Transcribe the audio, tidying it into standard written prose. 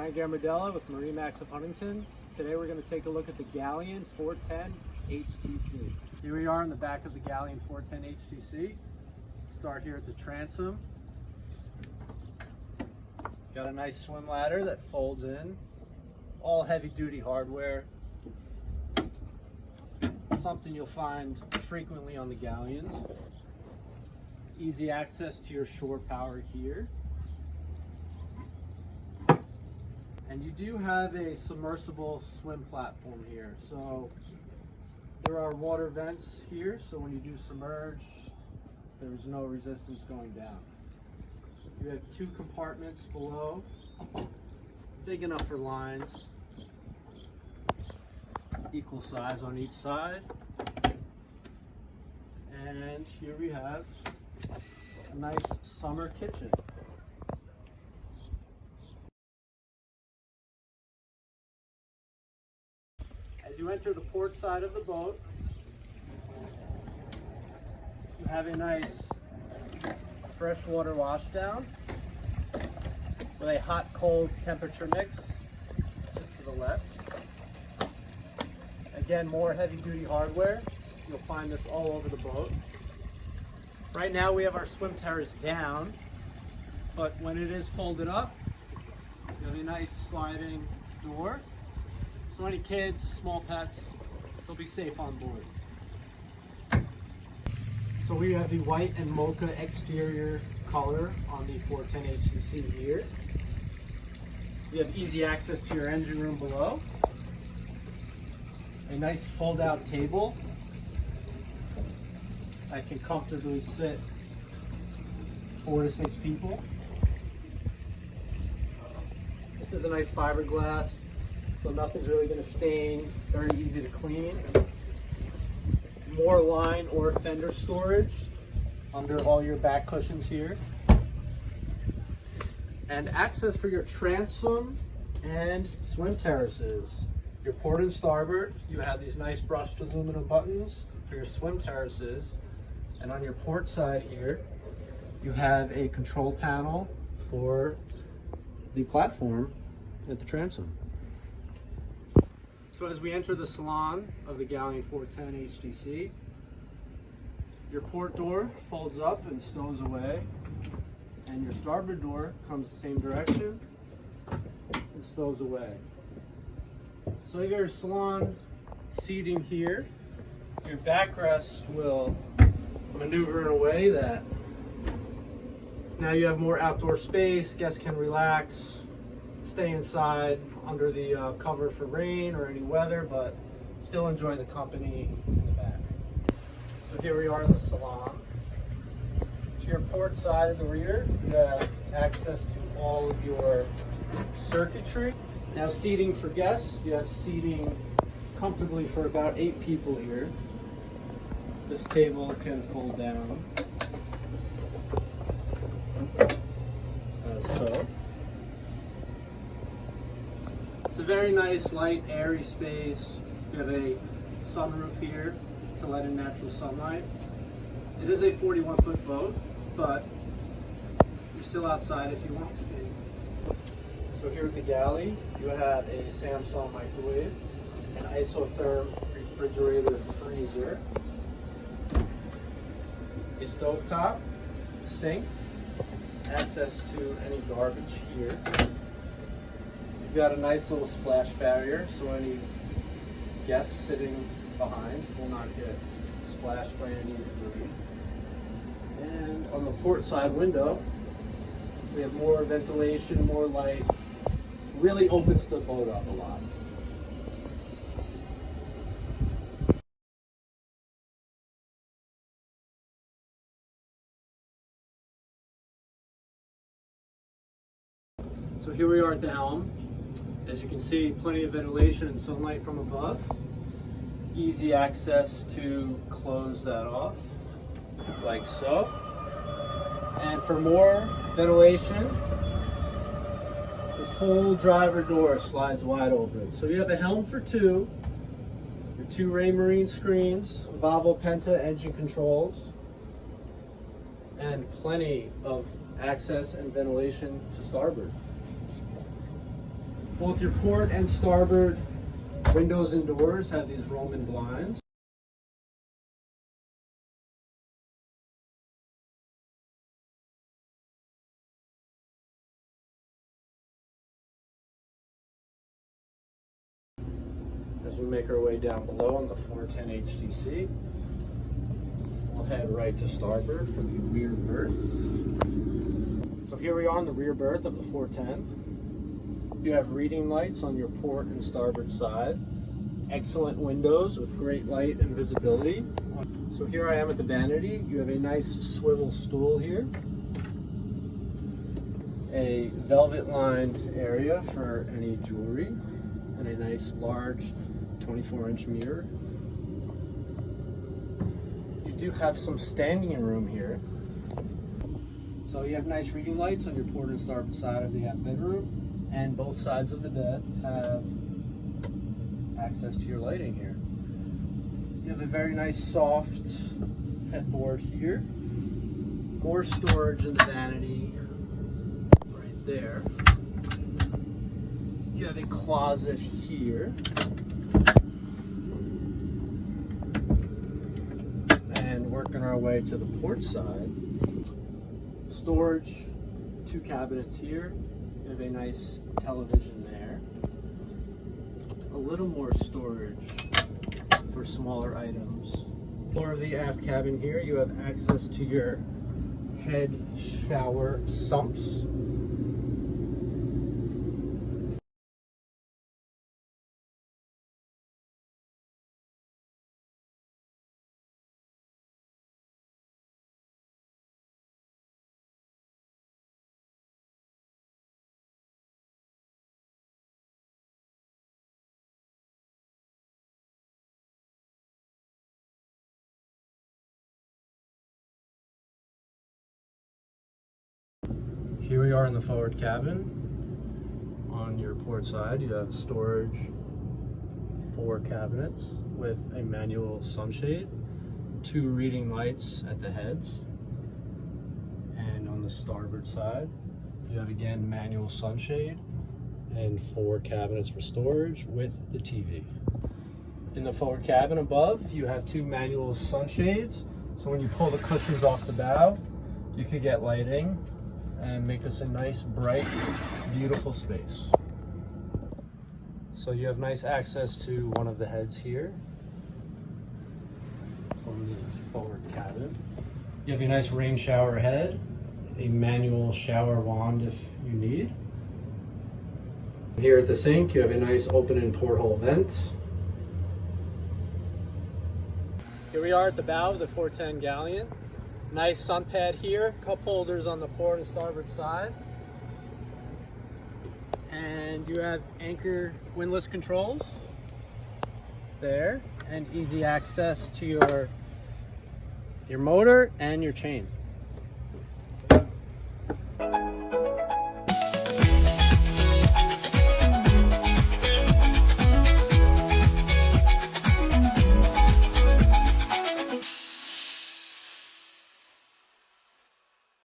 Frank Garamardella with MarineMax Huntington. Today we're going to take a look at the Galeon 410 HTC. Here we are in the back of the Galeon 410 HTC. Start here at the transom. Got a nice swim ladder that folds in. All heavy duty hardware. Something you'll find frequently on the Galeons. Easy access to your shore power here. And you do have a submersible swim platform here. So there are water vents here, so when you do submerge, there's no resistance going down. You have two compartments below, big enough for lines, equal size on each side. And here we have a nice summer kitchen. As you enter the port side of the boat, you have a nice freshwater washdown with a hot-cold temperature mix just to the left. Again, more heavy-duty hardware. You'll find this all over the boat. Right now we have our swim terrace down, but when it is folded up, you have a nice sliding door. So any kids, small pets, they'll be safe on board. So we have the white and mocha exterior color on the 410 HTC here. You have easy access to your engine room below. A nice fold-out table that can comfortably sit 4 to 6 people. This is a nice fiberglass, so nothing's really going to stain, very easy to clean. More line or fender storage under all your back cushions here. And access for your transom and swim terraces. Your port and starboard, you have these nice brushed aluminum buttons for your swim terraces. And on your port side here, you have a control panel for the platform at the transom. So as we enter the Salon of the Galeon 410 HTC, your port door folds up and stows away, and your starboard door comes the same direction and stows away. So you have your Salon seating here. Your backrest will maneuver in a way that now you have more outdoor space, guests can relax, stay inside under the cover for rain or any weather, but still enjoy the company in the back. So here we are in the Salon. To your port side of the rear, you have access to all of your circuitry. Now seating for guests, you have seating comfortably for about 8 people here. This table can fold down as so. It's a very nice, light, airy space. You have a sunroof here to let in natural sunlight. It is a 41-foot boat, but you're still outside if you want to be. So here at the Galley, you have a Samsung microwave, an isotherm refrigerator freezer, a stovetop, sink, access to any garbage here. You've got a nice little splash barrier, so any guests sitting behind will not get splashed by any debris. And on the port side window, we have more ventilation, more light. Really opens the boat up a lot. So here we are at the Helm. As you can see, plenty of ventilation and sunlight from above. Easy access to close that off, like so. And for more ventilation, this whole driver door slides wide open. So you have a Helm for 2, your 2 Raymarine screens, Volvo Penta engine controls, and plenty of access and ventilation to starboard. Both your port and starboard windows and doors have these Roman blinds. As we make our way down below on the 410 HTC, we'll head right to starboard for the rear berth. So here we are on the rear berth of the 410. You have reading lights on your port and starboard side. Excellent windows with great light and visibility. So here I am at the vanity. You have a nice swivel stool here. A velvet lined area for any jewelry. And a nice large 24-inch mirror. You do have some standing room here. So you have nice reading lights on your port and starboard side of the aft bedroom, and both sides of the bed have access to your lighting here. You have a very nice soft headboard here. More storage in the vanity right there. You have a closet here. And working our way to the port side. Storage, 2 cabinets here. You have a nice television there. A little more storage for smaller items. Floor of the aft cabin here, you have access to your head shower sumps. Here we are in the forward cabin. On your port side, you have storage, 4 cabinets with a manual sunshade, 2 reading lights at the heads. And on the starboard side, you have again manual sunshade and 4 cabinets for storage with the TV. In the forward cabin above, you have 2 manual sunshades. So when you pull the cushions off the bow, you could get lighting and make this a nice, bright, beautiful space. So you have nice access to one of the heads here from the forward cabin. You have a nice rain shower head, a manual shower wand if you need. Here at the sink, you have a nice open and porthole vent. Here we are at the bow of the 410 Galeon. Nice sun pad here, cup holders on the port and starboard side. And you have anchor windlass controls there, and easy access to your motor and your chain.